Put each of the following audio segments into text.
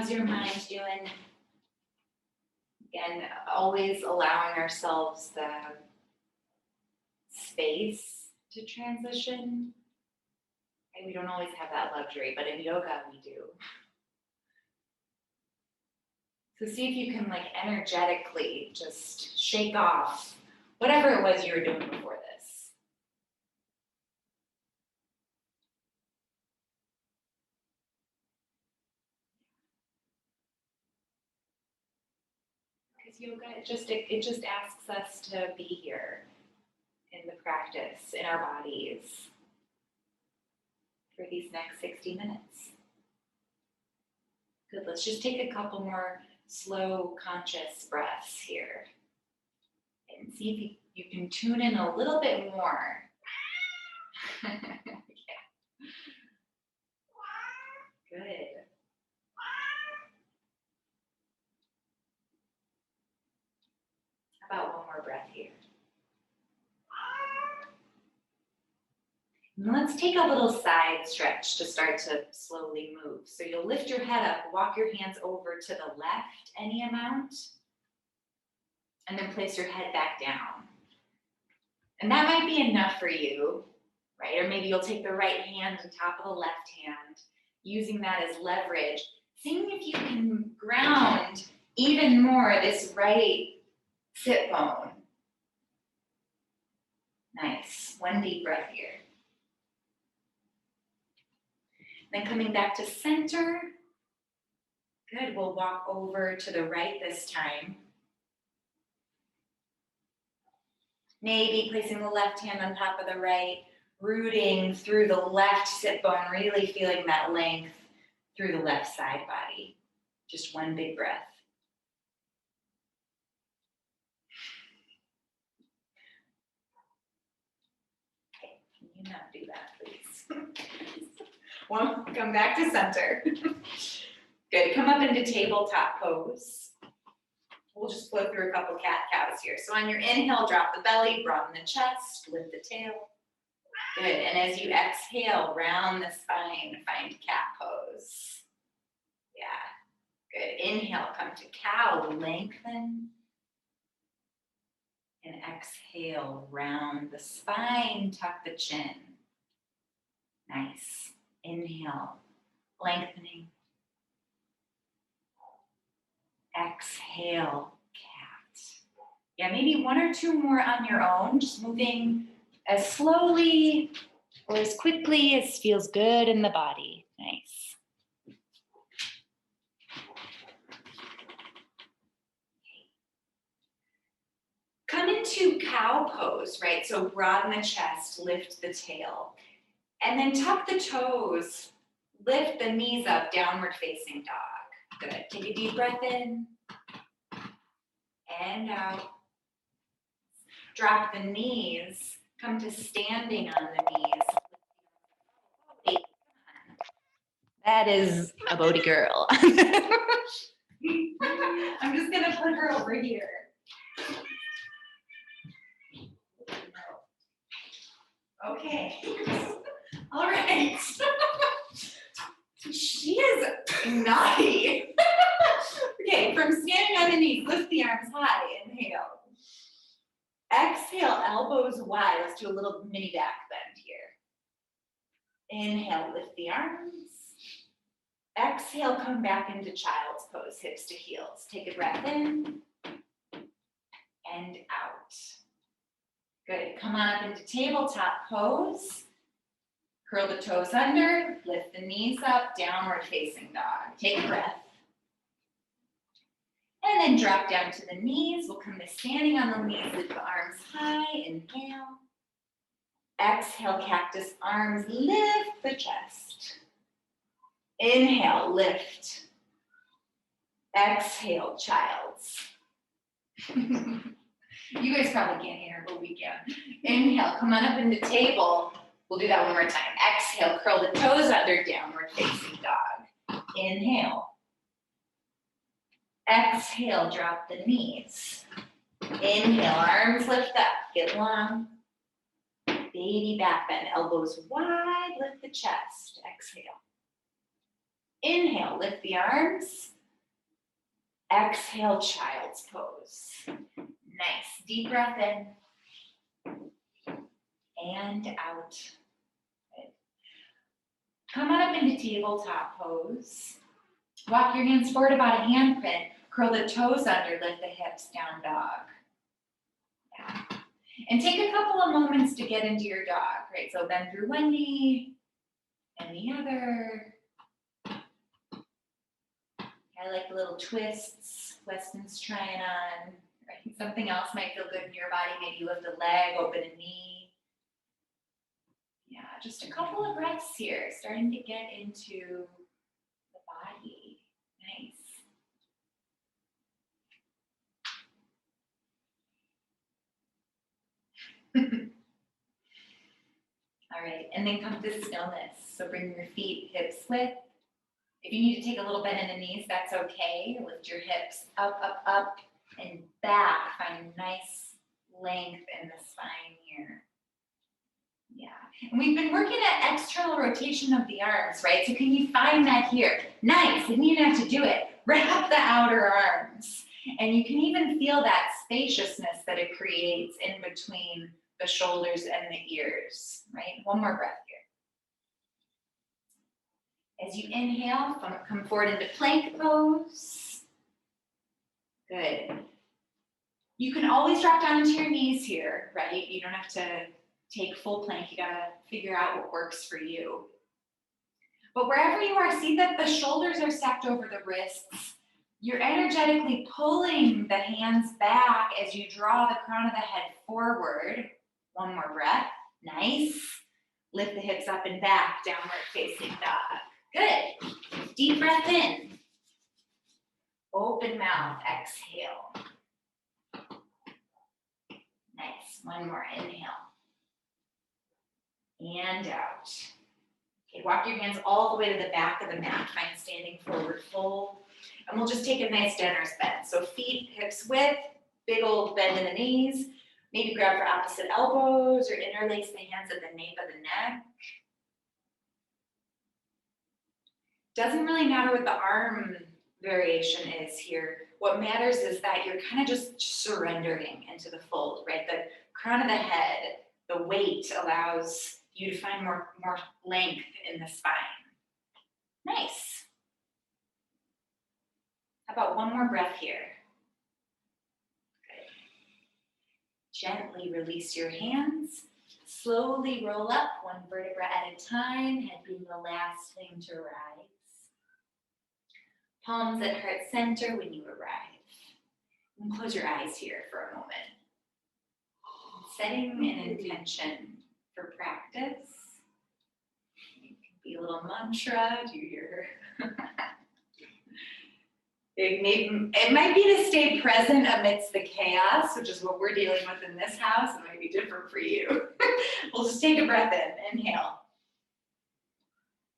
How's your mind doing? Again, always allowing ourselves the space to transition. Okay, we don't always have that luxury, but in yoga we do. So see if you can like energetically just shake off whatever it was you were doing before this. Because yoga, it just asks us to be here in the practice, in our bodies, for these next 60 minutes. Good, let's just take a couple more slow, conscious breaths here. And see if you can tune in a little bit more. Yeah. Good. How about one more breath here? And let's take a little side stretch to start to slowly move. So you'll lift your head up, walk your hands over to the left any amount, and then place your head back down. And that might be enough for you, right? Or maybe you'll take the right hand on top of the left hand, using that as leverage, seeing if you can ground even more this right sit bone. Nice. One deep breath here. Then coming back to center. Good. We'll walk over to the right this time. Maybe placing the left hand on top of the right, rooting through the left sit bone, really feeling that length through the left side body. Just one big breath. Okay, can you not do that, please? Well, come back to center. Good, come up into tabletop pose. We'll just flow through a couple cat-cows here. So on your inhale, drop the belly, broaden the chest, lift the tail. Good, and as you exhale, round the spine, find cat pose. Yeah, good. Inhale, come to cow, lengthen. And exhale, round the spine, tuck the chin. Nice. Inhale, lengthening. Exhale, cat. Yeah, maybe one or two more on your own, just moving as slowly or as quickly as feels good in the body. Nice. Come into cow pose, right? So broaden the chest, lift the tail. And then tuck the toes, lift the knees up, downward facing dog. Good. Take a deep breath in and out. Drop the knees. Come to standing on the knees. Wait, that is a Bodhi girl. I'm just going to put her over here. Okay. All right. She is naughty. Okay, from standing on the knees, lift the arms high, inhale. Exhale, elbows wide. Let's do a little mini back bend here. Inhale, lift the arms. Exhale, come back into child's pose, hips to heels. Take a breath in and out. Good, come on up into tabletop pose. Curl the toes under, lift the knees up, downward facing dog. Take a breath. And then drop down to the knees. We'll come to standing on the knees, lift the arms high, inhale. Exhale, cactus arms, lift the chest. Inhale, lift. Exhale, child's. You guys probably can't hear, but we can. Inhale, come on up into table. We'll do that one more time. Exhale, curl the toes under, downward facing dog. Inhale. Exhale, drop the knees. Inhale, arms lift up, get long. Baby back bend, elbows wide, lift the chest. Exhale. Inhale, lift the arms. Exhale, child's pose. Nice, deep breath in and out. Good. Come on up into tabletop pose. Walk your hands forward about a handprint. Curl the toes under, lift the hips, down dog. Yeah. And take a couple of moments to get into your dog, right? So bend through one knee and the other. I like the little twists Weston's trying on. Right? Something else might feel good in your body. Maybe lift a leg, open a knee. Yeah, just a couple of breaths here, starting to get into the body. Nice. All right, and then come to stillness. So bring your feet hips width. If you need to take a little bend in the knees, that's okay. Lift your hips up, up, up, and back. Find nice length in the spine here. Yeah, and we've been working at external rotation of the arms, right? So can you find that here? Nice, didn't even have to do it. Wrap the outer arms. And you can even feel that spaciousness that it creates in between the shoulders and the ears, right? One more breath here. As you inhale, come forward into plank pose. Good. You can always drop down into your knees here, right? You don't have to take full plank. You gotta figure out what works for you. But wherever you are, see that the shoulders are stacked over the wrists. You're energetically pulling the hands back as you draw the crown of the head forward. One more breath. Nice. Lift the hips up and back, downward facing dog. Good. Deep breath in. Open mouth, exhale. Nice. One more, inhale. And out. Okay, walk your hands all the way to the back of the mat. Find standing forward fold. And we'll just take a nice generous bend. So feet, hips width, big old bend in the knees. Maybe grab for opposite elbows or interlace the hands at the nape of the neck. Doesn't really matter what the arm variation is here. What matters is that you're kind of just surrendering into the fold, right? The crown of the head, the weight allows you to find more length in the spine. Nice. How about one more breath here? Good. Gently release your hands. Slowly roll up one vertebra at a time, head being the last thing to rise. Palms at heart center when you arrive. And close your eyes here for a moment. Setting an intention for practice. It can be a little mantra. Do you hear her? It might be to stay present amidst the chaos, which is what we're dealing with in this house. It might be different for you. We'll just take a breath in. Inhale.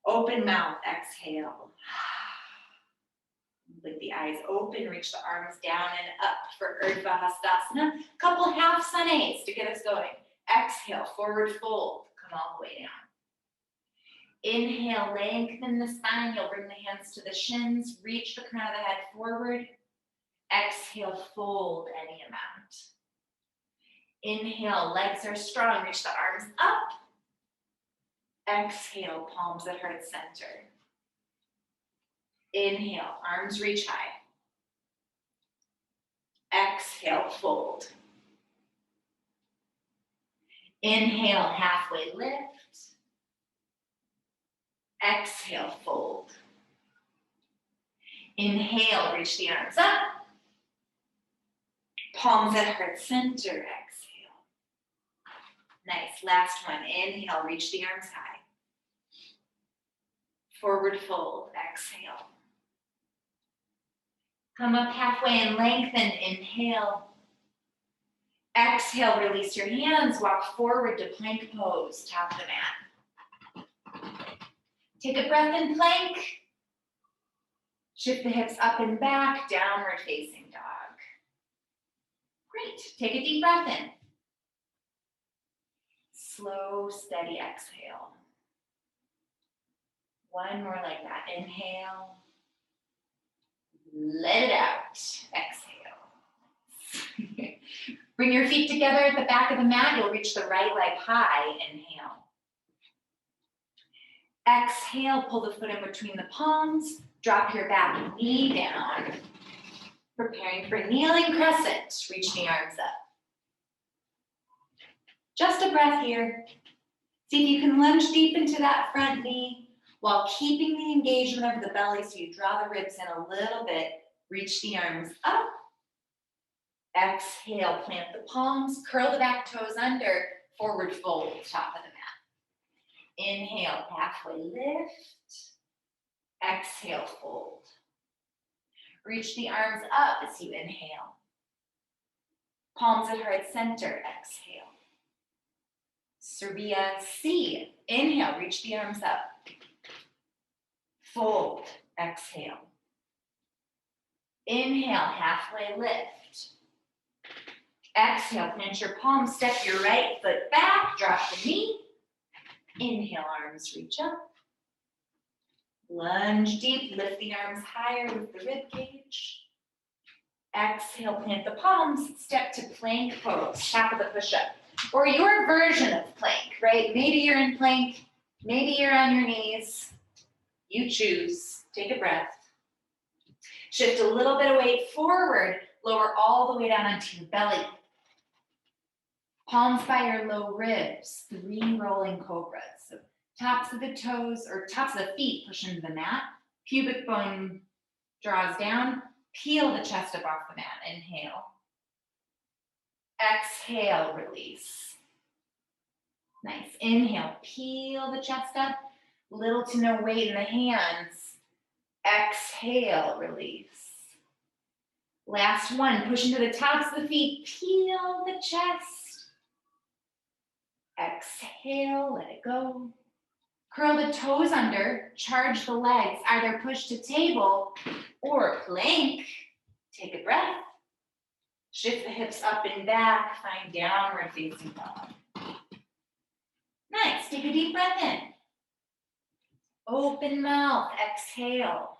Open mouth. Exhale. With the eyes open, reach the arms down and up for Urdhva Hastasana. Couple half sun A's to get us going. Exhale, forward fold. Come all the way down. Inhale, lengthen the spine. You'll bring the hands to the shins. Reach the crown of the head forward. Exhale, fold any amount. Inhale, legs are strong. Reach the arms up. Exhale, palms at heart center. Inhale, arms reach high. Exhale, fold. Inhale, halfway lift. Exhale, fold. Inhale, reach the arms up. Palms at heart center, exhale. Nice, last one. Inhale, reach the arms high. Forward fold, exhale. Come up halfway and lengthen, inhale. Exhale, release your hands, walk forward to plank pose, top of the mat. Take a breath in plank. Shift the hips up and back, downward facing dog. Great, take a deep breath in. Slow, steady exhale. One more like that, inhale. Let it out. Exhale. Bring your feet together at the back of the mat. You'll reach the right leg high. Inhale. Exhale, pull the foot in between the palms. Drop your back knee down. Preparing for kneeling crescent. Reach the arms up. Just a breath here. See if you can lunge deep into that front knee while keeping the engagement of the belly so you draw the ribs in a little bit. Reach the arms up. Exhale, plant the palms, curl the back toes under, forward fold, top of the mat. Inhale, halfway lift. Exhale, fold. Reach the arms up as you inhale. Palms at heart center, exhale. Surya C. Inhale, reach the arms up. Fold, exhale. Inhale, halfway lift. Exhale, plant your palms, step your right foot back, drop the knee. Inhale, arms reach up. Lunge deep, lift the arms higher with the rib cage. Exhale, plant the palms, step to plank pose, top of the push-up. Or your version of plank, right? Maybe you're in plank, maybe you're on your knees. You choose. Take a breath. Shift a little bit of weight forward, lower all the way down onto your belly. Palms by your low ribs, 3 rolling cobras. So tops of the toes, or tops of the feet push into the mat. Pubic bone draws down. Peel the chest up off the mat. Inhale. Exhale, release. Nice. Inhale, peel the chest up. Little to no weight in the hands. Exhale, release. Last one, push into the tops of the feet. Peel the chest. Exhale, let it go. Curl the toes under, charge the legs, either push to table or plank. Take a breath. Shift the hips up and back, find downward facing dog. Nice, take a deep breath in. Open mouth, exhale.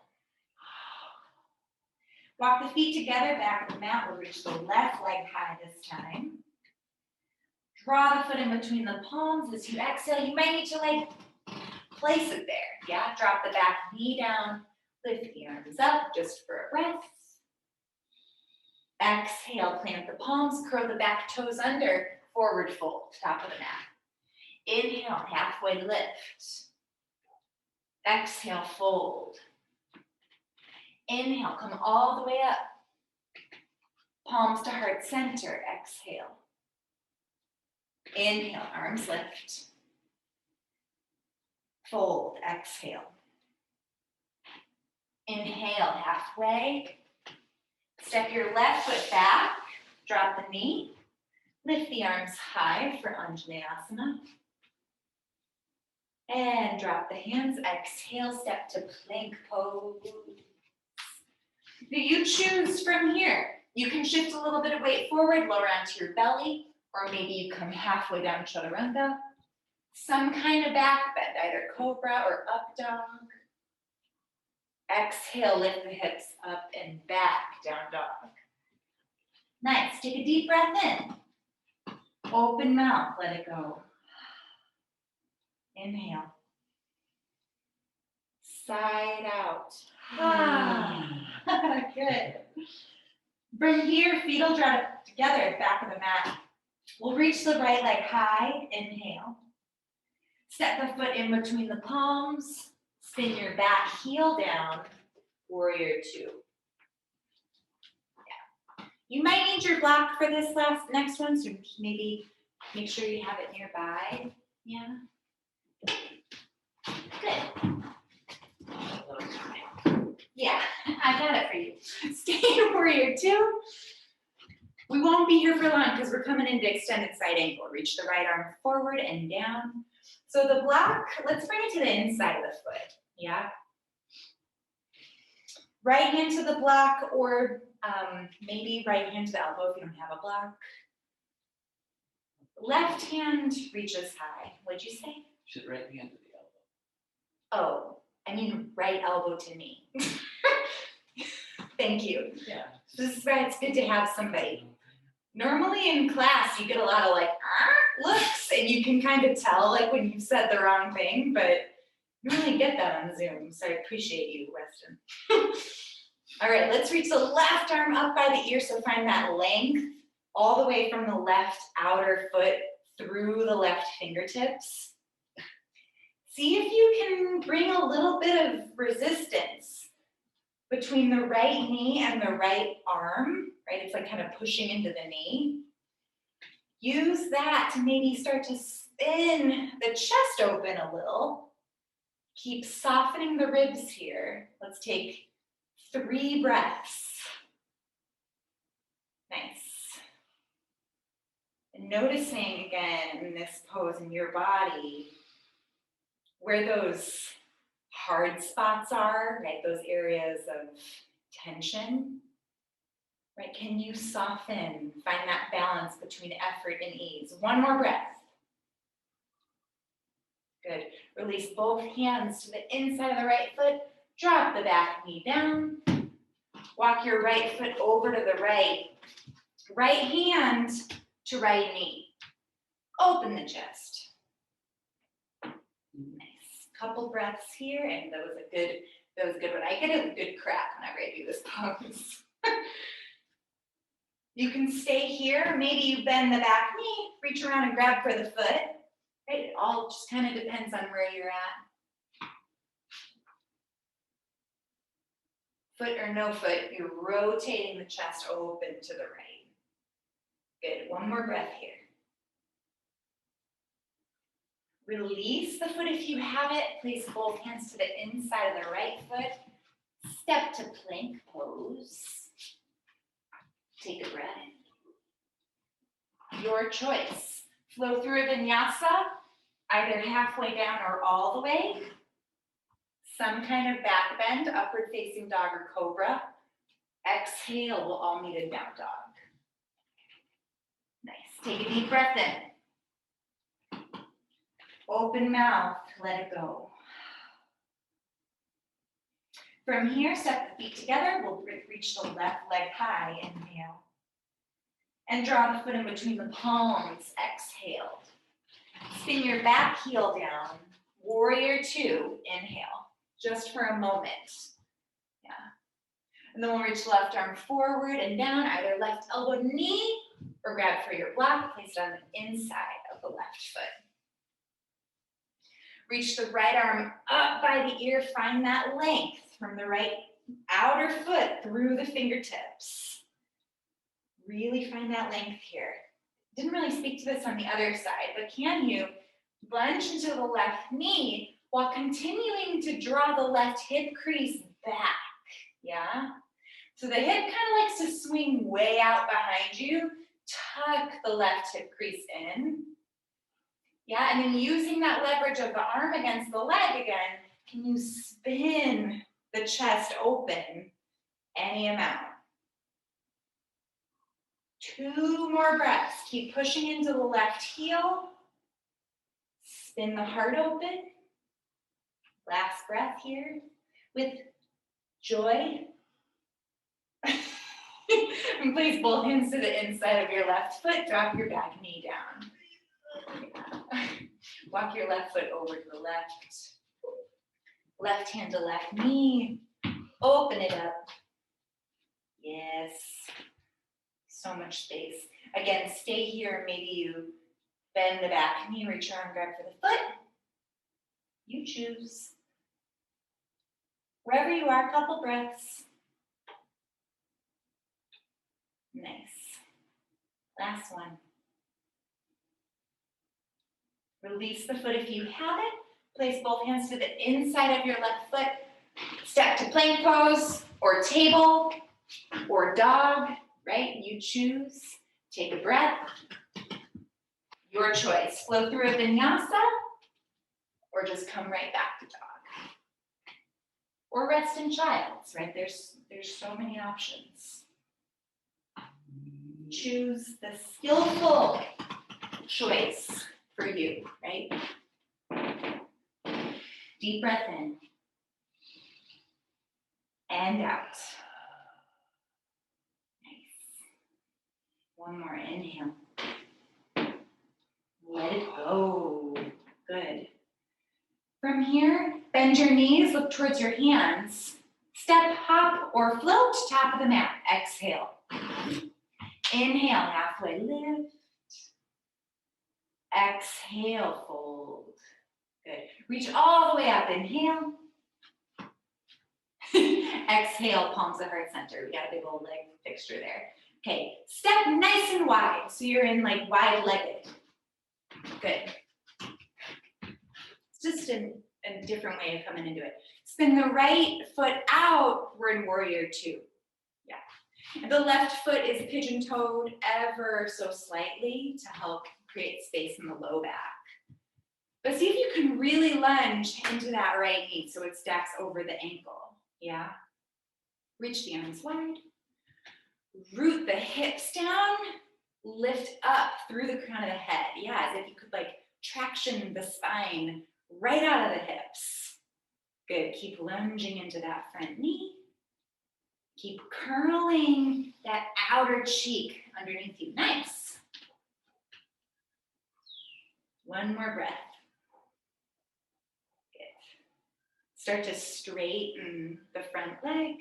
Walk the feet together, back of the mat. We'll reach the left leg high this time. Draw the foot in between the palms as you exhale. You might need to place it there. Yeah, drop the back knee down. Lift the arms up just for a breath. Exhale, plant the palms, curl the back toes under, forward fold, top of the mat. Inhale, halfway lift. Exhale, fold. Inhale, come all the way up. Palms to heart center, exhale. Inhale, arms lift. Fold, exhale. Inhale, halfway. Step your left foot back, drop the knee. Lift the arms high for Anjaneyasana. And drop the hands, exhale, step to plank pose. Now you choose from here. You can shift a little bit of weight forward, lower onto your belly, or maybe you come halfway down chaturanga. Some kind of back bend, either cobra or up dog. Exhale, lift the hips up and back, down dog. Nice, take a deep breath in. Open mouth, let it go. Inhale. Side out. Good. From here, feet will draw together at the back of the mat. We'll reach the right leg high. Inhale. Step the foot in between the palms. Spin your back heel down. Warrior 2. Yeah. You might need your block for this next one, so maybe make sure you have it nearby. Yeah. Good. Yeah, I got it for you. Stay in Warrior 2. We won't be here for long because we're coming into extended side angle. Reach the right arm forward and down. So the block, let's bring it to the inside of the foot. Yeah. Right hand to the block, or maybe right hand to the elbow if you don't have a block. Left hand reaches high. What'd you say? Should right hand to the elbow. Oh, I mean right elbow to knee. Thank you. Yeah. This is why it's good to have somebody. Normally in class, you get a lot of like, looks, and you can kind of tell like when you said the wrong thing, but you don't really get that on Zoom, so I appreciate you, Weston. All right, let's reach the left arm up by the ear, so find that length all the way from the left outer foot through the left fingertips. See if you can bring a little bit of resistance between the right knee and the right arm, right? It's like kind of pushing into the knee. Use that to maybe start to spin the chest open a little. Keep softening the ribs here. Let's take 3 breaths. Nice. And noticing again in this pose in your body where those hard spots are, right? Those areas of tension, right? Can you soften, find that balance between effort and ease? 1 more breath. Good. Release both hands to the inside of the right foot. Drop the back knee down. Walk your right foot over to the right. Right hand to right knee. Open the chest. Nice. Couple breaths here, and that was a good one. I get a good crack whenever I do this pose. You can stay here. Maybe you bend the back knee, reach around and grab for the foot. Right? It all just kind of depends on where you're at. Foot or no foot, you're rotating the chest open to the right. Good. 1 more breath here. Release the foot if you have it. Place both hands to the inside of the right foot. Step to plank pose. Take a breath. Your choice. Flow through a vinyasa, either halfway down or all the way. Some kind of back bend, upward facing dog or cobra. Exhale, we'll all meet in down dog. Nice. Take a deep breath in. Open mouth, let it go. From here, step the feet together. We'll reach the left leg high, inhale. And draw the foot in between the palms, exhale. Spin your back heel down, warrior 2, inhale, just for a moment. Yeah. And then we'll reach left arm forward and down, either left elbow, knee, or grab for your block, place it on the inside of the left foot. Reach the right arm up by the ear, find that length from the right outer foot through the fingertips. Really find that length here. Didn't really speak to this on the other side, but can you lunge into the left knee while continuing to draw the left hip crease back? Yeah? So the hip kind of likes to swing way out behind you. Tuck the left hip crease in. Yeah, and then using that leverage of the arm against the leg again, can you spin the chest open any amount? 2 more breaths. Keep pushing into the left heel. Spin the heart open. Last breath here with joy. And place both hands to the inside of your left foot. Drop your back knee down. Yeah. Walk your left foot over to the left. Left hand to left knee. Open it up. Yes. So much space. Again, stay here. Maybe you bend the back knee, reach around, grab for the foot. You choose. Wherever you are, couple breaths. Nice. Last one. Release the foot if you have it. Place both hands to the inside of your left foot. Step to plank pose or table or dog, right? You choose. Take a breath. Your choice. Flow through a vinyasa or just come right back to dog. Or rest in child's, right? There's so many options. Choose the skillful choice for you, right? Deep breath in and out. One more, inhale. Let it go. Good. From here, bend your knees, look towards your hands. Step, hop, or float, top of the mat. Exhale. Inhale, halfway lift. Exhale, fold. Good. Reach all the way up. Inhale. Exhale, palms at heart center. We got a big old leg fixture there. Okay, step nice and wide. So you're in like wide-legged. Good. It's just a different way of coming into it. Spin the right foot out. We're in warrior two. Yeah. The left foot is pigeon-toed ever so slightly to help create space in the low back. But see if you can really lunge into that right knee so it stacks over the ankle. Yeah. Reach the arms wide. Root the hips down. Lift up through the crown of the head. Yeah, as if you could like traction the spine right out of the hips. Good. Keep lunging into that front knee. Keep curling that outer cheek underneath you. Nice. One more breath. Start to straighten the front leg.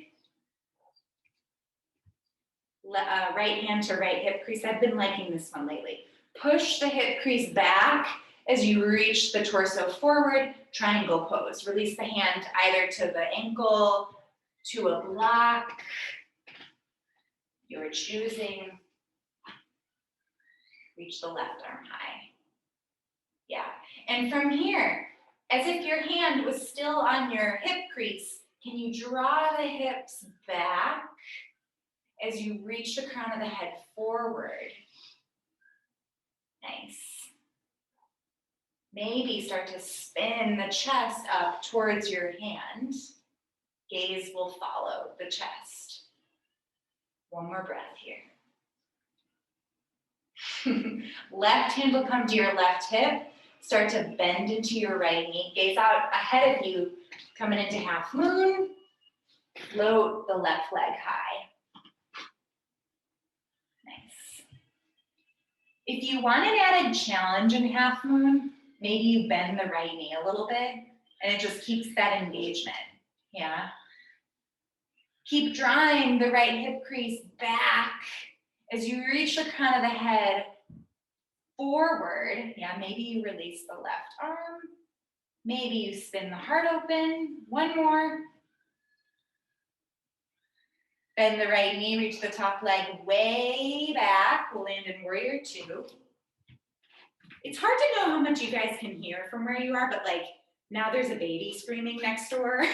Right hand to right hip crease. I've been liking this one lately. Push the hip crease back as you reach the torso forward. Triangle pose. Release the hand either to the ankle, to a block. You're choosing. Reach the left arm high. Yeah. And from here, as if your hand was still on your hip crease, can you draw the hips back as you reach the crown of the head forward? Nice. Maybe start to spin the chest up towards your hand. Gaze will follow the chest. One more breath here. Left hand will come to your left hip. Start to bend into your right knee. Gaze out ahead of you, coming into half moon. Float the left leg high. Nice. If you want an added challenge in half moon, maybe you bend the right knee a little bit, and it just keeps that engagement. Yeah. Keep drawing the right hip crease back as you reach the crown of the head forward. Yeah, maybe you release the left arm. Maybe you spin the heart open. One more. Bend the right knee, reach the top leg way back. We'll land in warrior two. It's hard to know how much you guys can hear from where you are, but like now there's a baby screaming next door.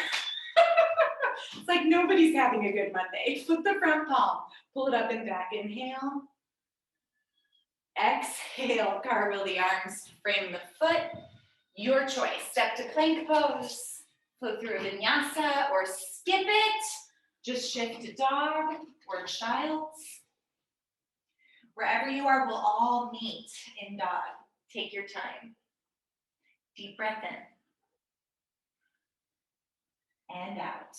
It's like nobody's having a good Monday. Flip the front palm, pull it up and back. Inhale. Exhale, cartwheel the arms, frame the foot. Your choice. Step to plank pose, flow through a vinyasa, or skip it. Just shift to dog or child's. Wherever you are, we'll all meet in dog. Take your time. Deep breath in. And out.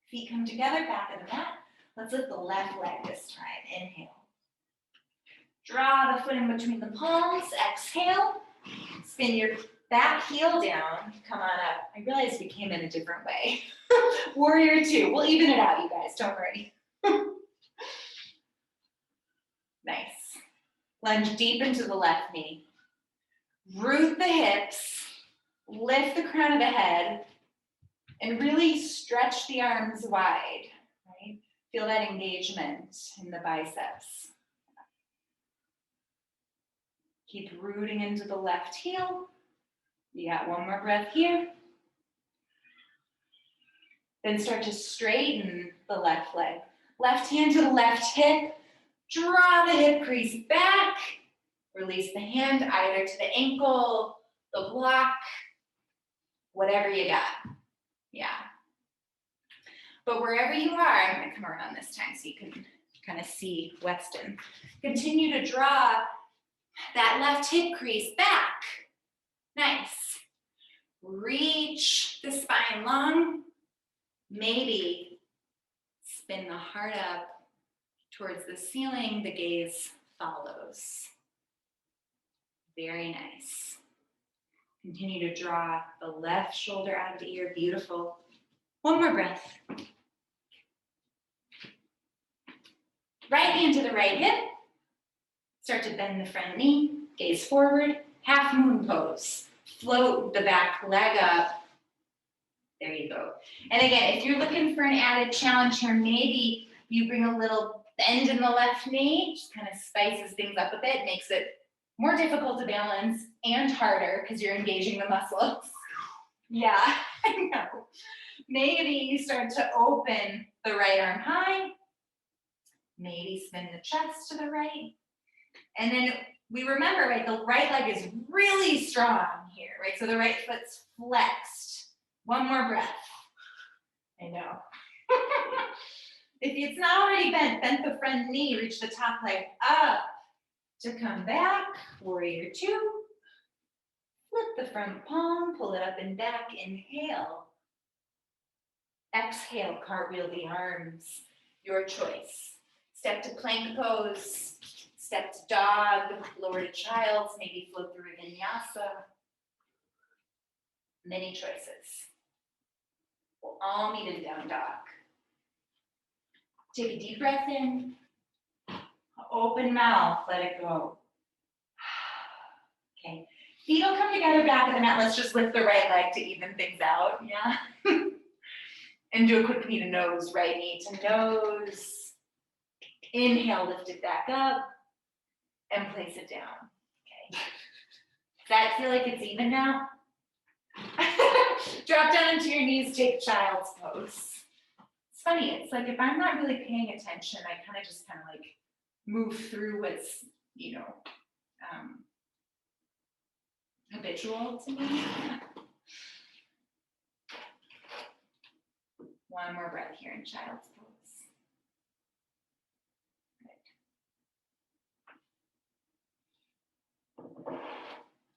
Feet come together, back of the mat. Let's lift the left leg this time. Inhale. Draw the foot in between the palms. Exhale. Spin your back heel down. Come on up. I realized we came in a different way. Warrior two. We'll even it out, you guys. Don't worry. Nice. Lunge deep into the left knee. Root the hips. Lift the crown of the head. And really stretch the arms wide. Right? Feel that engagement in the biceps. Keep rooting into the left heel. You got one more breath here. Then start to straighten the left leg. Left hand to the left hip. Draw the hip crease back. Release the hand either to the ankle, the block, whatever you got. Yeah. But wherever you are, I'm going to come around this time so you can kind of see Weston. Continue to draw that left hip crease back. Nice. Reach the spine long. Maybe spin the heart up towards the ceiling, the gaze follows. Very nice. Continue to draw the left shoulder out of the ear. Beautiful. One more breath. Right hand to the right hip. Start to bend the front knee. Gaze forward. Half moon pose. Float the back leg up. There you go. And again, if you're looking for an added challenge here, maybe you bring a little bend in the left knee. Just kind of spices things up a bit. Makes it more difficult to balance and harder because you're engaging the muscles. Yeah, I know. Maybe you start to open the right arm high. Maybe spin the chest to the right. And then we remember, right, the right leg is really strong here, right? So the right foot's flexed. One more breath. I know. If it's not already bent the front knee, reach the top leg up to come back. Warrior two. Flip the front palm, pull it up and back. Inhale. Exhale, cartwheel the arms. Your choice. Step to plank pose. Step to dog. Lower to child's. Maybe float through a vinyasa. Many choices. We'll all meet in down dog. Take a deep breath in. Open mouth, let it go. Okay. Feet will come together back of the mat. Let's just lift the right leg to even things out. Yeah. And do a quick knee to nose, right knee to nose. Inhale, lift it back up and place it down. Okay. Does that feel like it's even now? Drop down into your knees, take child's pose. It's funny, it's like if I'm not really paying attention, I kind of like move through what's, habitual to me. One more breath here in child's pose. Good.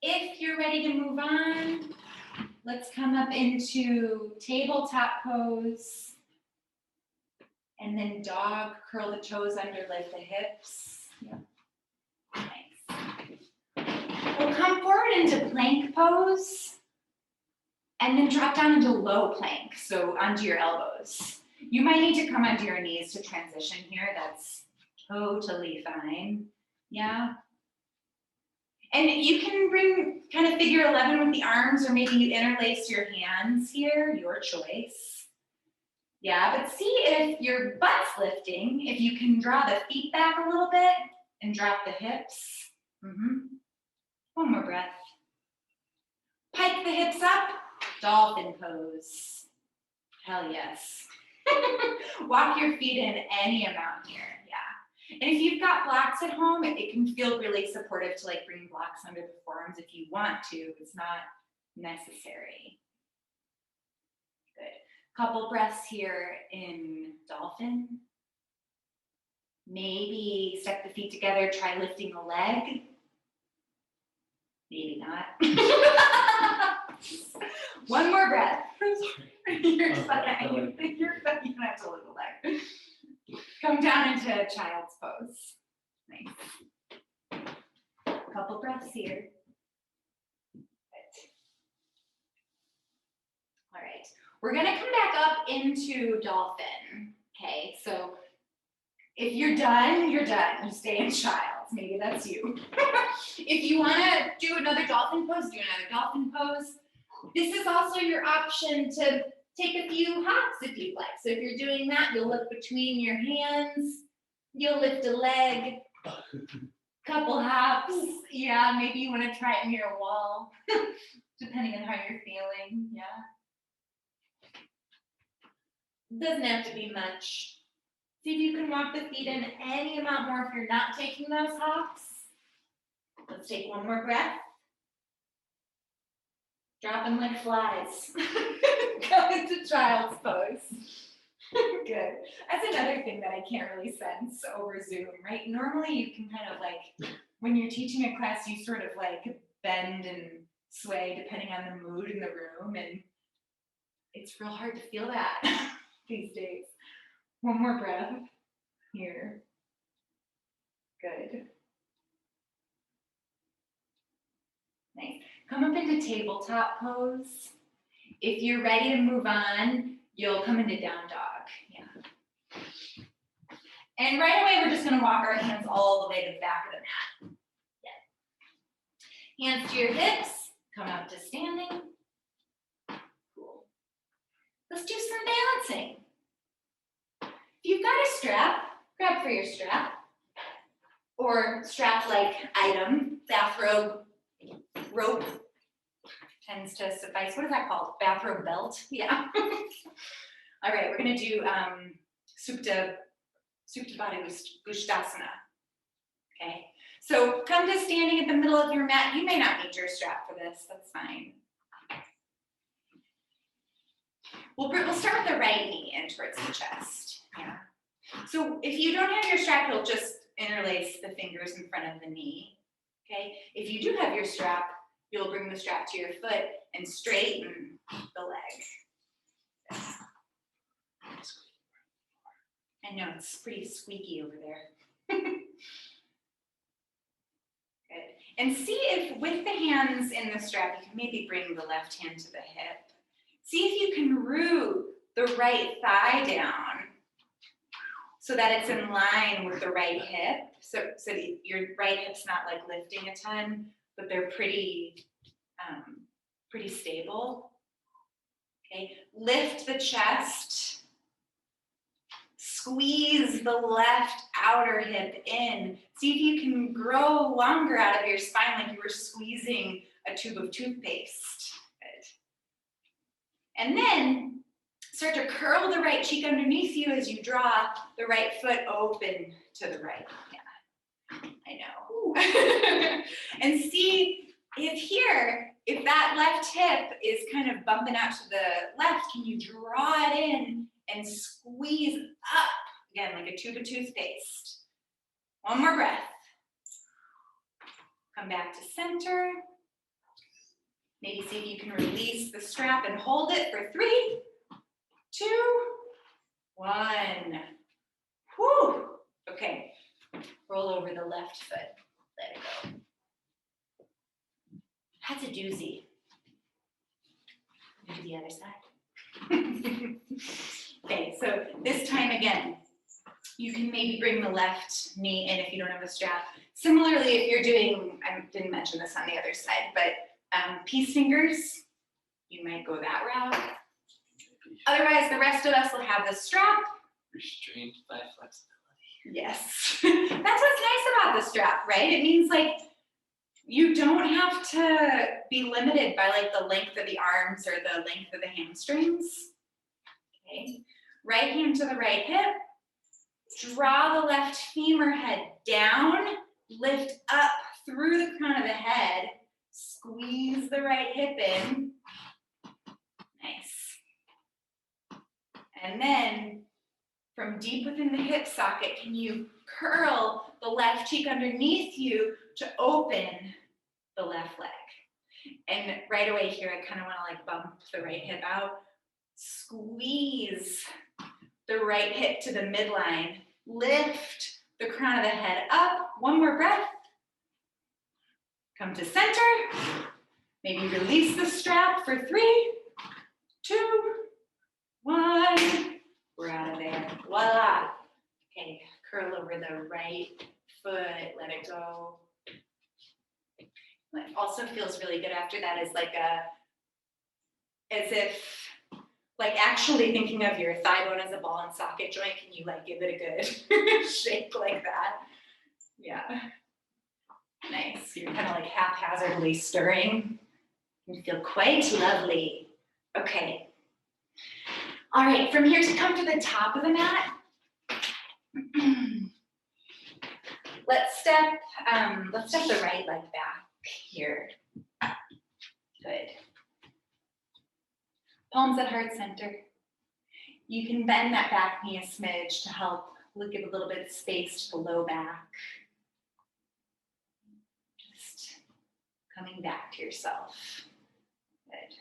If you're ready to move on, let's come up into tabletop pose. And then dog, curl the toes under, lift the hips. Yep. Nice. We'll come forward into plank pose. And then drop down into low plank, so onto your elbows. You might need to come onto your knees to transition here. That's totally fine. Yeah. And you can bring kind of figure 11 with the arms, or maybe you interlace your hands here, your choice. Yeah, but see if your butt's lifting, if you can draw the feet back a little bit and drop the hips. One more breath. Pike the hips up, dolphin pose. Hell yes. Walk your feet in any amount here, yeah. And if you've got blocks at home, it can feel really supportive to like bring blocks under the forearms if you want to. It's not necessary. Good. Couple breaths here in dolphin. Maybe step the feet together, try lifting a leg. Maybe not. One more breath. You're fine. You're fine. You don't have to lift a leg. Come down into child's pose. Nice. Couple breaths here. Good. All right. We're going to come back up into dolphin. Okay, so if you're done, you're done. You stay in child's. Maybe that's you. If you want to do another dolphin pose, do another dolphin pose. This is also your option to take a few hops if you'd like. So if you're doing that, you'll look between your hands. You'll lift a leg. Couple hops. Yeah, maybe you want to try it near a wall, depending on how you're feeling. Yeah. Doesn't have to be much. See if you can walk the feet in any amount more if you're not taking those hops. Let's take one more breath. Drop them like flies. Go into child's pose. Good. That's another thing that I can't really sense over Zoom, right? Normally you can kind of like, when you're teaching a class, you sort of like bend and sway depending on the mood in the room, and it's real hard to feel that these days. One more breath here. Good. Nice. Come up into tabletop pose. If you're ready to move on, you'll come into down dog. Yeah. And right away, we're just going to walk our hands all the way to the back of the mat. Yeah. Hands to your hips. Come up to standing. Cool. Let's do some balancing. If you've got a strap, grab for your strap. Or strap-like item, bathrobe, rope tends to suffice. What is that called? Bathrobe belt? Yeah. All right, we're going to do Supta Bhustasana. Okay, so come to standing at the middle of your mat. You may not need your strap for this. That's fine. We'll start with the right knee in towards the chest. Yeah. So if you don't have your strap, you'll just interlace the fingers in front of the knee. Okay. If you do have your strap, you'll bring the strap to your foot and straighten the leg. I know it's pretty squeaky over there. Good. And see if with the hands in the strap, you can maybe bring the left hand to the hip. See if you can root the right thigh down so that it's in line with the right hip. So your right hip's not like lifting a ton, but they're pretty stable. Okay, lift the chest. Squeeze the left outer hip in. See if you can grow longer out of your spine like you were squeezing a tube of toothpaste. Good. And then start to curl the right cheek underneath you as you draw the right foot open to the right. Yeah, I know. And see if that left hip is kind of bumping out to the left, can you draw it in and squeeze up, again, like a tube of toothpaste. One more breath. Come back to center. Maybe see if you can release the strap and hold it for 3, 2, 1. Whew. Okay, roll over the left foot. Let it go. That's a doozy. Do the other side. Okay, so this time again, you can maybe bring the left knee in if you don't have a strap. Similarly, if you're doing, I didn't mention this on the other side, but peace fingers, you might go that route. Otherwise, the rest of us will have the strap. Restrained by flexibility. Yes. That's what's nice about the strap, right? It means like you don't have to be limited by like the length of the arms or the length of the hamstrings. Okay. Right hand to the right hip. Draw the left femur head down. Lift up through the crown of the head. Squeeze the right hip in. Nice. And then from deep within the hip socket, can you curl the left cheek underneath you to open the left leg? And right away here, I kind of want to like bump the right hip out. Squeeze the right hip to the midline. Lift the crown of the head up. One more breath. Come to center. Maybe release the strap for 3, 2, 1. We're out of there. Voila. Okay, curl over the right foot. Let it go. What also feels really good after that is like as if like actually thinking of your thigh bone as a ball and socket joint. Can you like give it a good shake like that? Yeah. Nice. You're kind of like haphazardly stirring. You feel quite lovely. Okay. All right, from here to come to the top of the mat. Let's step the right leg back here. Good. Palms at heart center. You can bend that back knee a smidge to help give a little bit of space to the low back. Just coming back to yourself. Good.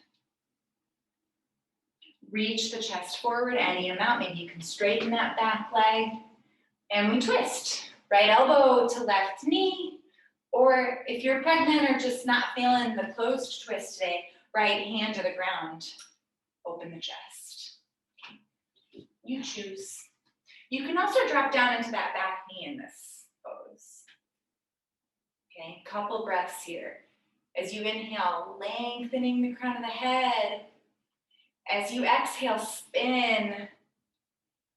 Reach the chest forward any amount. Maybe you can straighten that back leg. And we twist. right elbow to left knee, or if you're pregnant or just not feeling the closed twist today, right hand to the ground, open the chest. You choose. You can also drop down into that back knee in this pose. Okay, couple breaths here. As you inhale, lengthening the crown of the head. As you exhale, spin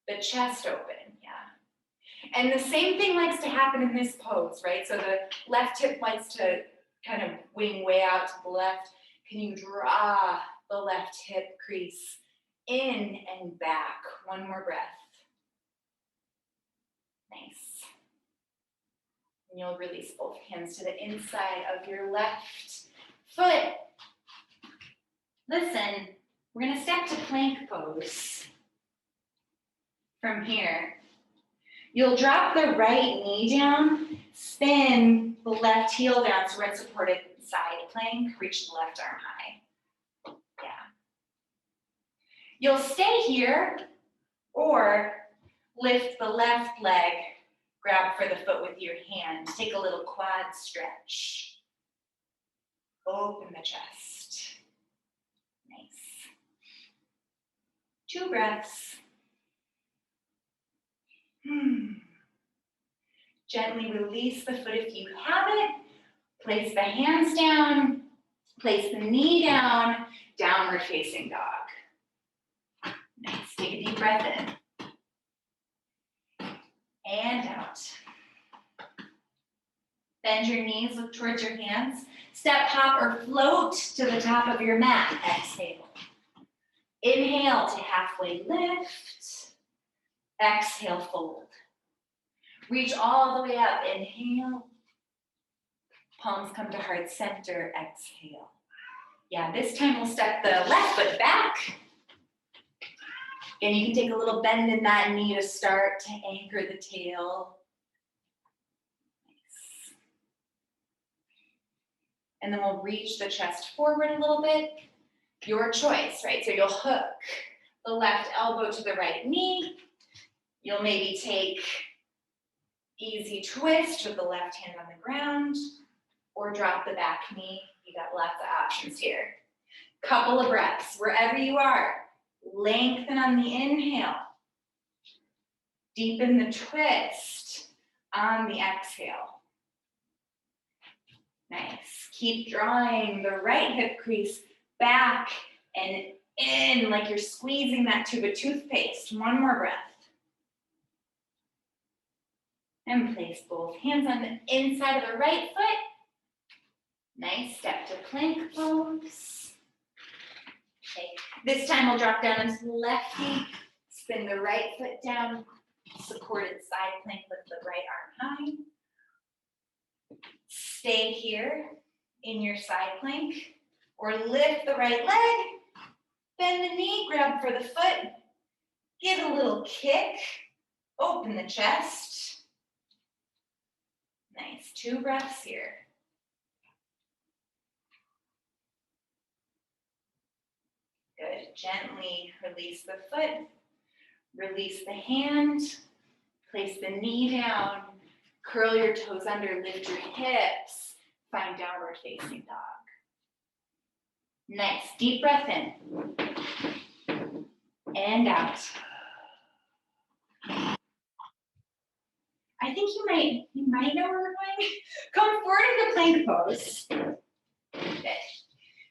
the chest open, yeah. And the same thing likes to happen in this pose, right? So the left hip likes to kind of wing way out to the left. Can you draw the left hip crease in and back? One more breath. Nice. And you'll release both hands to the inside of your left foot. Listen, we're gonna step to plank pose. From here, you'll drop the right knee down, spin the left heel down so we're in supported side plank, reach the left arm high. Yeah. You'll stay here or lift the left leg, grab for the foot with your hand, take a little quad stretch. Open the chest. Nice. 2 breaths. Gently release the foot if you have it. Place the hands down. Place the knee down. Downward facing dog. Nice. Take a deep breath in. And out. Bend your knees, look towards your hands. Step, hop, or float to the top of your mat. Exhale. Inhale to halfway lift. Exhale, fold. Reach all the way up. Inhale. Palms come to heart center. Exhale. Yeah, this time we'll step the left foot back. And you can take a little bend in that knee to start to anchor the tail. Nice. And then we'll reach the chest forward a little bit. Your choice, right? So you'll hook the left elbow to the right knee. You'll maybe take easy twist with the left hand on the ground, or drop the back knee. You got lots of options here. Couple of breaths, wherever you are. Lengthen on the inhale. Deepen the twist on the exhale. Nice. Keep drawing the right hip crease back and in like you're squeezing that tube of toothpaste. One more breath. And place both hands on the inside of the right foot. Nice, step to plank pose. Okay, this time we'll drop down into the left knee, spin the right foot down, supported side plank, lift the right arm high. Stay here in your side plank, or lift the right leg, bend the knee, grab for the foot, give a little kick, open the chest. Nice, 2 breaths here. Good, gently release the foot, release the hand, place the knee down, curl your toes under, lift your hips, find downward facing dog. Nice, deep breath in, and out. I think you might know where we're going. Come forward into plank pose. Good.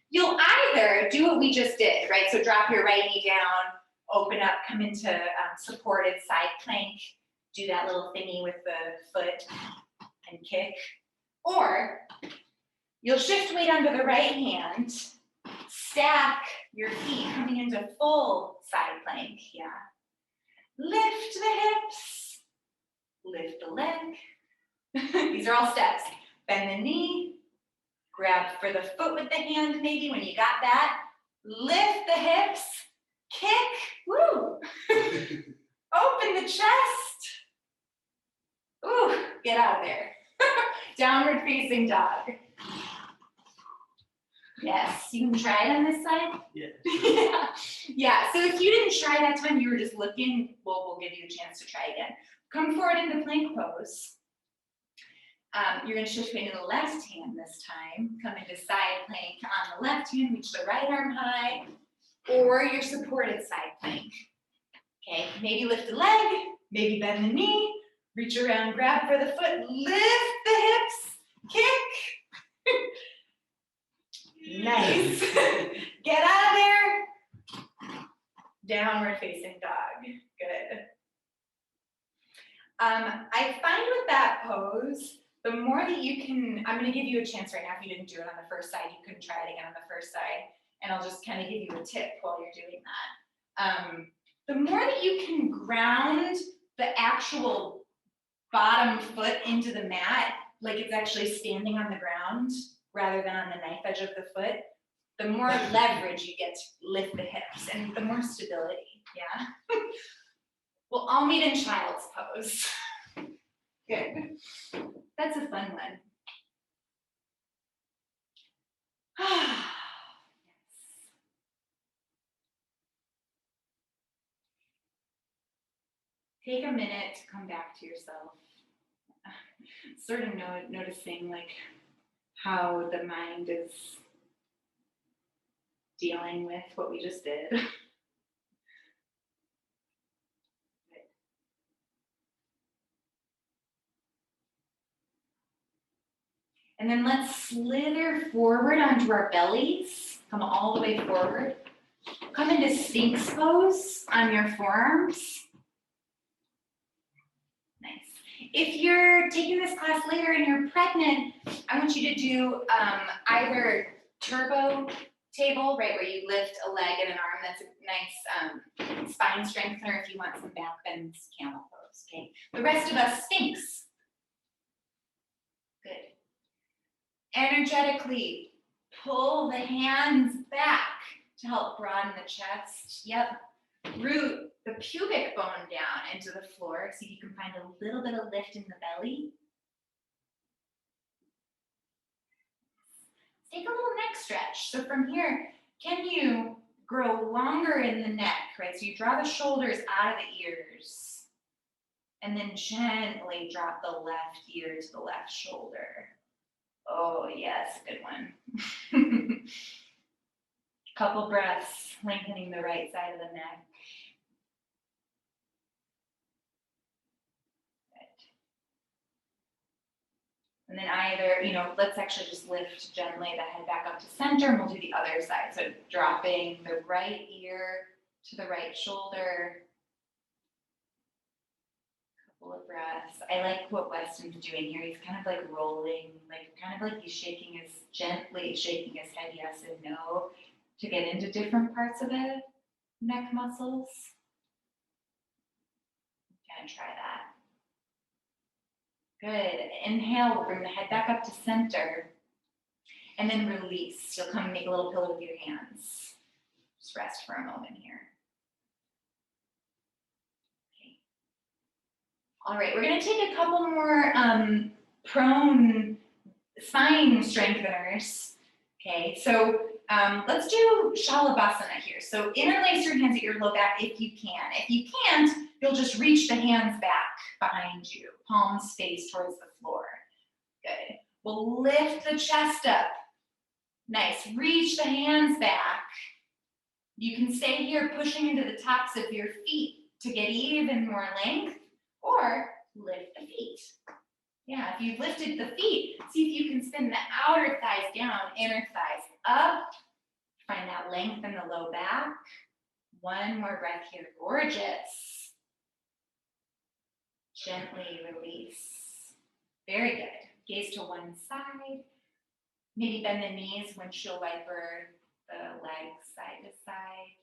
You'll either do what we just did, right? So drop your right knee down, open up, come into supported side plank, do that little thingy with the foot and kick. Or you'll shift weight onto the right hand, stack your feet coming into full side plank, yeah. Lift the hips, lift the leg. These are all steps. Bend the knee, grab for the foot with the hand maybe when you got that. Lift the hips, kick, woo. Open the chest. Ooh, get out of there. Downward facing dog. Yes, you can try it on this side. Yeah. Yeah. Yeah, so if you didn't try that time, you were just looking, we'll give you a chance to try again. Come forward into plank pose. You're gonna shift into the left hand this time. Come into side plank on the left hand, reach the right arm high, or your supported side plank. Okay, maybe lift a leg, maybe bend the knee, reach around, grab for the foot, lift the hips, kick. Nice. Get out of there. Downward facing dog. Good. I find with that pose, the more that you can, I'm going to give you a chance right now. If you didn't do it on the first side, you can try it again on the first side, and I'll just kind of give you a tip while you're doing that. The more that you can ground the actual bottom foot into the mat, like it's actually standing on the ground rather than on the knife edge of the foot, the more leverage you get to lift the hips and the more stability, yeah? We'll all meet in child's pose. Good. That's a fun one. Yes. Take a minute to come back to yourself. Sort of noticing like how the mind is dealing with what we just did. And then let's slither forward onto our bellies. Come all the way forward. Come into Sphinx pose on your forearms. Nice. If you're taking this class later and you're pregnant, I want you to do either turbo table, right, where you lift a leg and an arm. That's a nice spine strengthener if you want some back bends, camel pose, okay? The rest of us, Sphinx. Good. Energetically pull the hands back to help broaden the chest. Yep. Root the pubic bone down into the floor. See if you can find a little bit of lift in the belly. Take a little neck stretch. So from here, can you grow longer in the neck, right? So you draw the shoulders out of the ears and then gently drop the left ear to the left shoulder. Oh, yes, good one. Couple breaths, lengthening the right side of the neck. And then either, let's actually just lift gently the head back up to center, and we'll do the other side. So dropping the right ear to the right shoulder. Couple of breaths. I like what Weston's doing here. He's kind of like rolling, kind of like he's gently shaking his head yes and no to get into different parts of the neck muscles. Gonna try that. Good. Inhale, we'll bring the head back up to center. And then release. You'll come and make a little pillow with your hands. Just rest for a moment here. Okay. All right, we're going to take a couple more prone spine strengtheners. Okay, so let's do Shalabhasana here. So interlace your hands at your low back if you can. If you can't, you'll just reach the hands back behind you, palms face towards the floor. Good. We'll lift the chest up. Nice. Reach the hands back. You can stay here pushing into the tops of your feet to get even more length, or lift the feet. Yeah, if you've lifted the feet, see if you can spin the outer thighs down, inner thighs up. Find that length in the low back. One more breath here. Gorgeous. Gently release. Very good. Gaze to one side. Maybe bend the knees, windshield wiper the legs side to side.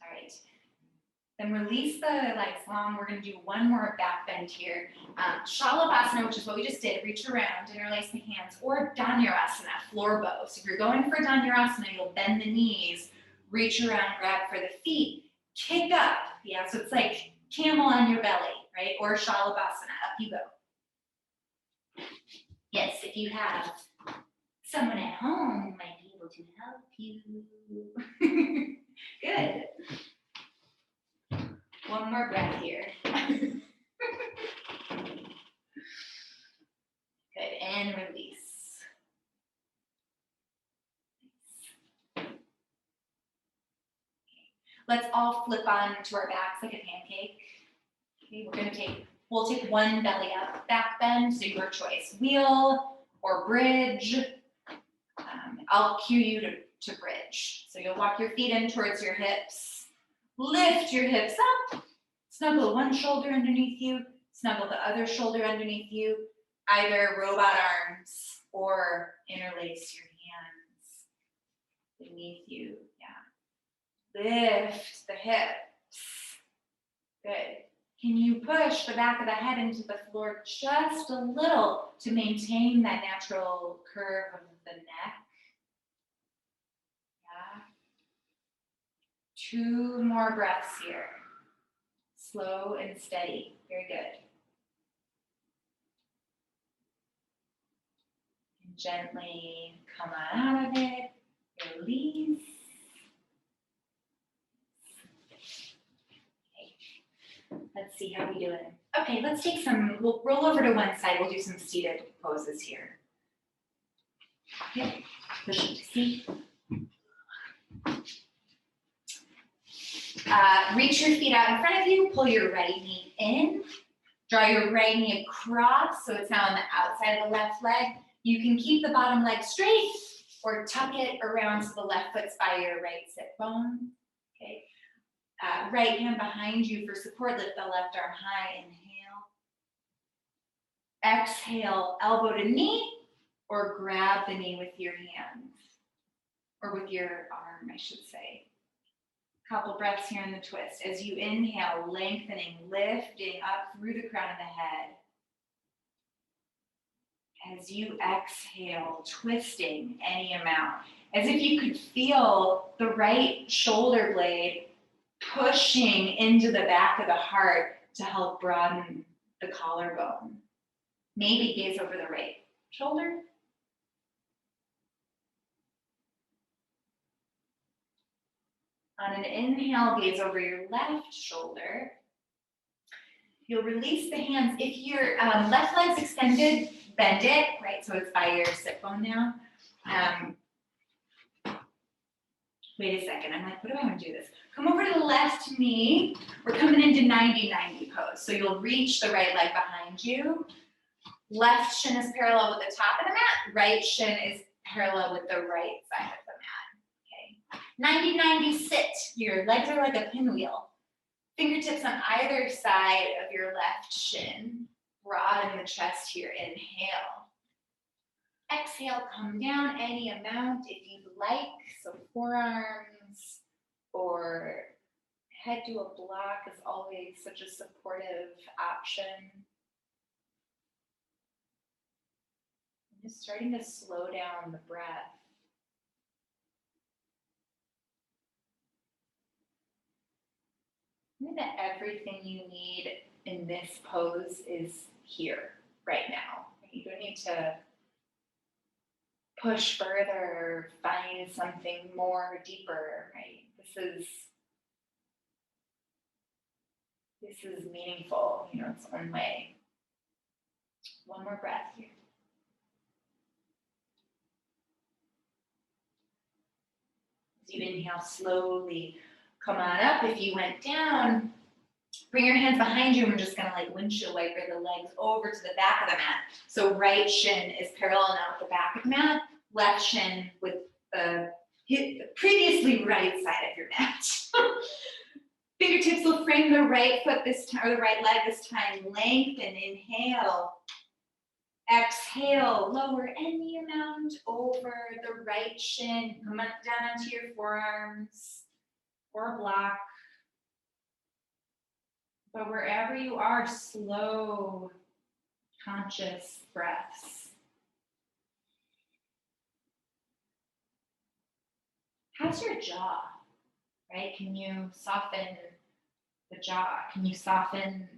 All right. Then release the legs long. We're going to do one more back bend here. Shalabhasana, which is what we just did. Reach around, interlace the hands, or Dhanurasana, floor bow. So if you're going for Dhanurasana, you'll bend the knees, reach around, grab for the feet, kick up. Yeah, so it's like camel on your belly, right? Or Shalabhasana, up you go. Yes, if you have someone at home who might be able to help you. Good. One more breath here. Good, and release. Let's all flip on to our backs like a pancake. Okay, we'll take one belly up back bend, so your choice, wheel or bridge. I'll cue you to bridge. So you'll walk your feet in towards your hips, lift your hips up, snuggle one shoulder underneath you, snuggle the other shoulder underneath you, either robot arms or interlace your hands beneath you. Yeah. Lift the hips. Good. Can you push the back of the head into the floor just a little to maintain that natural curve of the neck? Yeah. 2 more breaths here. Slow and steady. Very good. And gently come on out of it. Release. Let's see how we doing. Okay, let's take we'll roll over to one side. We'll do some seated poses here. Okay, push it to seat. Reach your feet out in front of you. Pull your right knee in. Draw your right knee across so it's now on the outside of the left leg. You can keep the bottom leg straight or tuck it around so the left foot's by your right sit bone. Okay. Right hand behind you for support. Lift the left arm high. Inhale. Exhale, elbow to knee, or grab the knee with your hand. Or with your arm, I should say. Couple breaths here in the twist. As you inhale, lengthening, lifting up through the crown of the head. As you exhale, twisting any amount. As if you could feel the right shoulder blade pushing into the back of the heart to help broaden the collarbone. Maybe gaze over the right shoulder. On an inhale, gaze over your left shoulder. You'll release the hands. If your left leg's extended, bend it, right? So it's by your sit bone now. Wait a second, I'm like, what do I want to do this? Come over to the left knee. We're coming into 90-90 pose. So you'll reach the right leg behind you. Left shin is parallel with the top of the mat. Right shin is parallel with the right side of the mat. Okay. 90-90 sit. Your legs are like a pinwheel. Fingertips on either side of your left shin. Broaden the chest here. Inhale. Exhale, come down any amount if you'd like. So forearms or head to a block is always such a supportive option. I'm just starting to slow down the breath. I think that everything you need in this pose is here right now. You don't need to push further or find something more deeper, right? This is meaningful, its own way. One more breath here. As you inhale, slowly come on up. If you went down, bring your hands behind you, and we're just gonna like windshield wiper the legs over to the back of the mat. So right shin is parallel now with the back of the mat, left shin with the previously right side of your mat. Fingertips will frame the right foot this time, or the right leg this time. Lengthen, inhale. Exhale, lower any amount over the right shin. Come on down onto your forearms or block. But wherever you are, slow, conscious breaths. How's your jaw? Right? Can you soften the jaw? Can you soften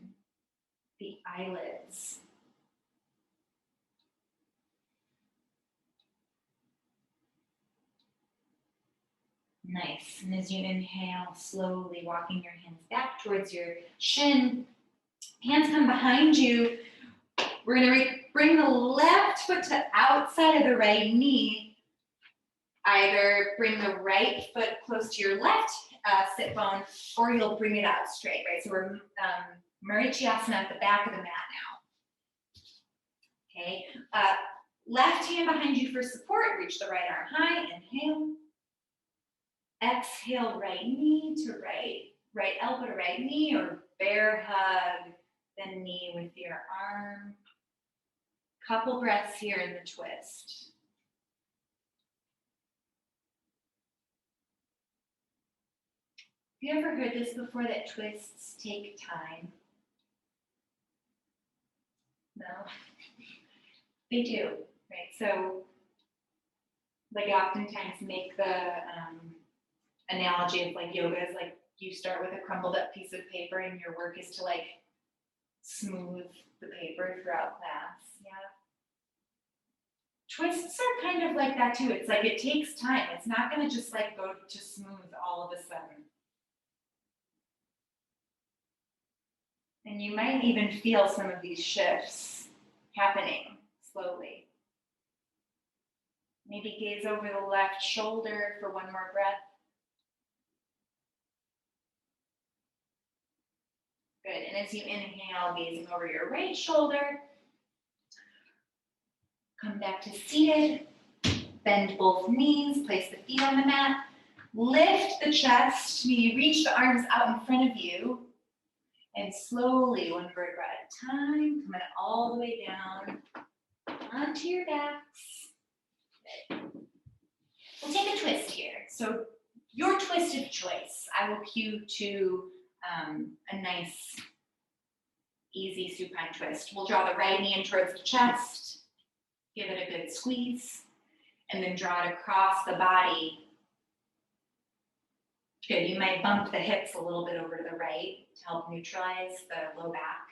the eyelids? Nice. And as you inhale, slowly walking your hands back towards your shin, hands come behind you. We're going to bring the left foot to the outside of the right knee. Either bring the right foot close to your left sit bone, or you'll bring it out straight, right? So we're Marichiasana at the back of the mat now. Okay. Left hand behind you for support. Reach the right arm high. Inhale. Exhale, right knee to right elbow to right knee, or bear hug the knee with your arm. Couple breaths here in the twist. Have you ever heard this before, that twists take time? No? They do, right? So, like, I oftentimes make the analogy of like yoga is like you start with a crumpled up piece of paper and your work is to like smooth the paper throughout class. Yeah. Twists are kind of like that too. It's like it takes time. It's not going to just like go to smooth all of a sudden. And you might even feel some of these shifts happening slowly. Maybe gaze over the left shoulder for one more breath. Good. And as you inhale, gazing over your right shoulder, come back to seated. Bend both knees, place the feet on the mat. Lift the chest, maybe reach the arms out in front of you. And slowly, one vertebra at a time, coming all the way down onto your backs. We'll take a twist here. So your twist of choice, I will cue to a nice, easy supine twist. We'll draw the right knee in towards the chest, give it a good squeeze, and then draw it across the body. Good, you might bump the hips a little bit over to the right to help neutralize the low back.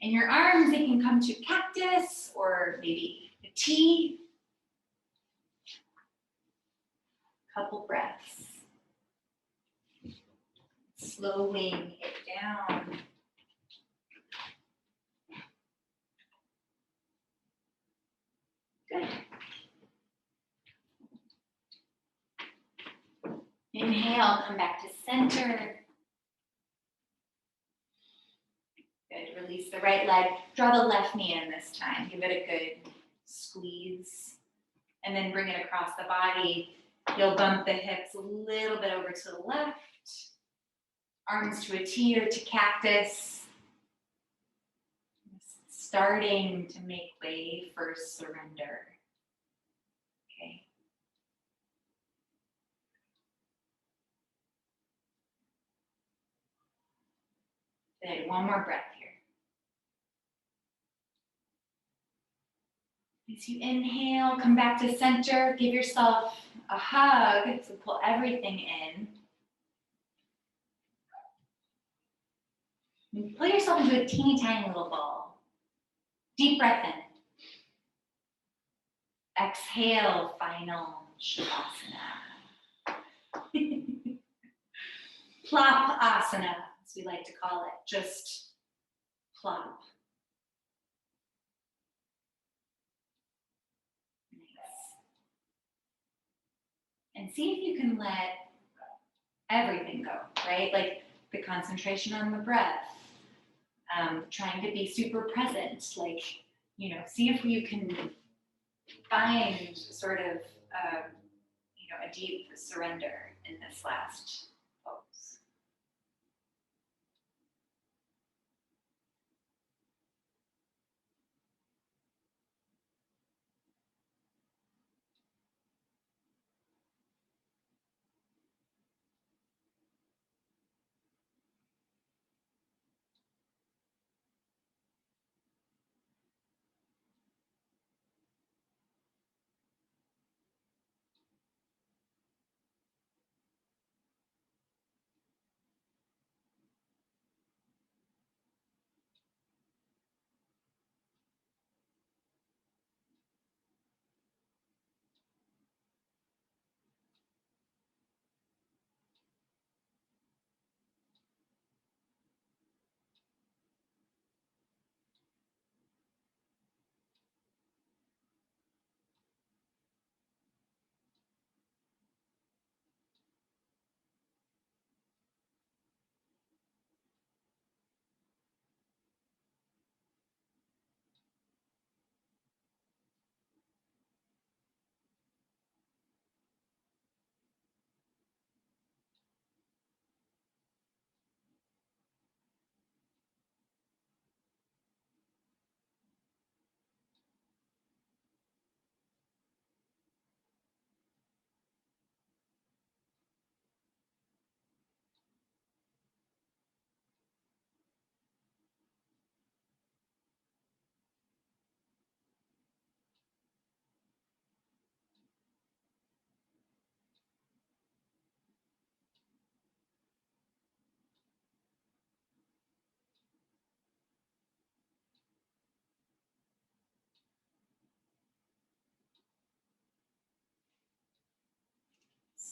And your arms, they can come to cactus or maybe a T. Couple breaths. Slowing it down. Good. Inhale, come back to center. Good, release the right leg. Draw the left knee in this time. Give it a good squeeze. And then bring it across the body. You'll bump the hips a little bit over to the left. Arms to a T or to cactus. Starting to make way for surrender. Okay. Good, one more breath here. As you inhale, come back to center, give yourself a hug, so pull everything in. And pull yourself into a teeny tiny little ball. Deep breath in. Exhale, final Shavasana. Plop asana, as we like to call it, just plop. And see if you can let everything go, right? Like the concentration on the breath, trying to be super present, like, you know, see if you can find sort of, a deep surrender in this last pose.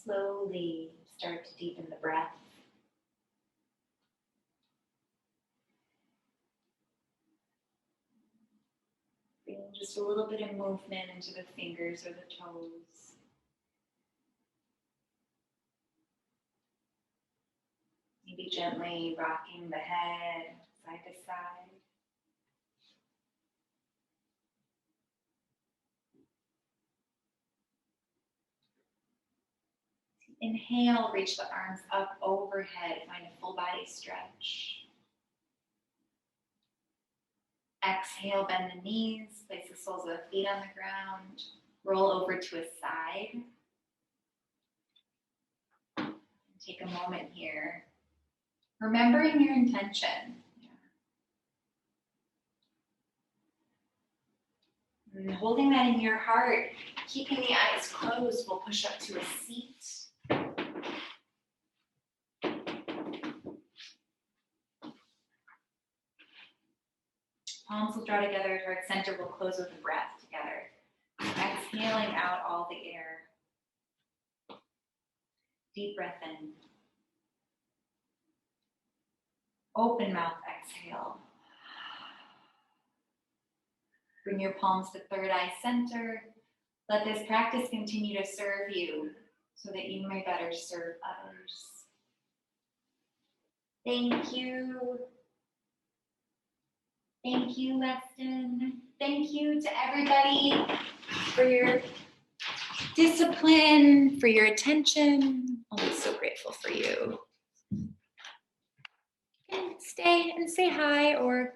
Slowly start to deepen the breath. Bring just a little bit of movement into the fingers or the toes. Maybe gently rocking the head side to side. Inhale, reach the arms up overhead, find a full body stretch. Exhale, bend the knees, place the soles of the feet on the ground, roll over to a side. And take a moment here, remembering your intention. And holding that in your heart, keeping the eyes closed, we'll push up to a seat. Palms will draw together towards center. We'll close with a breath together. Exhaling out all the air. Deep breath in. Open mouth exhale. Bring your palms to third eye center. Let this practice continue to serve you so that you may better serve others. Thank you. Thank you, Weston. Thank you to everybody for your discipline, for your attention. I'm so grateful for you. You can stay and say hi or